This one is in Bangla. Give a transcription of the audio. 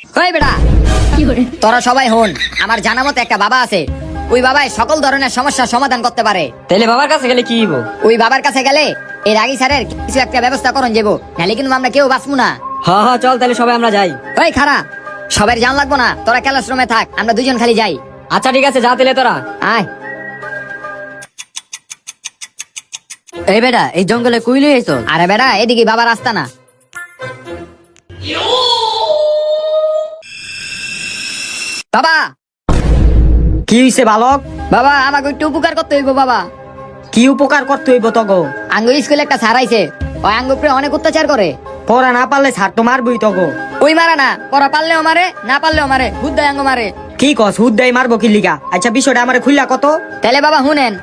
ওই বেটা, তোরা সবাই হন, আমার জানা মতে একটা বাবা আছে। ওই বাবাই সকল ধরনের সমস্যার সমাধান করতে পারে। তাহলে বাবার কাছে গেলে কি হইব? ওই বাবার কাছে গেলে এই রাগী স্যারের কিছু একটা ব্যবস্থা করন যাবো, নাহলে কিন্তু আমরা কেউ বাঁচবো না। হ্যাঁ হ্যাঁ, চল তাহলে সবাই আমরা যাই। ওই খারা, সবাই জান লাগবো না, তোরা ক্লাসরুমে থাক, আমরা দুজন খালি যাই। আচ্ছা ঠিক আছে, যা তাহলে তোরা। আয়। এই বেটা, এই জঙ্গলে কুইল হয়েছ? আরে বেটা, এদিকে বাবার রাস্তা না। বাবা, কি হইছে বালক? বাবা আমাকে একটু উপকার করতে হইব বাবা। কি উপকার করতে হইব তগো? আঙ্গুর স্কুলে একটা স্যার আইছে, ওই আঙ্গুর উপরে অনেক অত্যাচার করে। পড়া না পারলে ছাড় তো মারবই তগো। ওই মারা না, পড়া পারলেও মারে, না পারলেও মারে, হুদ্দায় আঙ্গ মারে। কি কস, হুদ দেয় মারবো কি লিগা? আচ্ছা বিষয়টা আমারে খুললা কত। তাহলে বাবা শুনেন,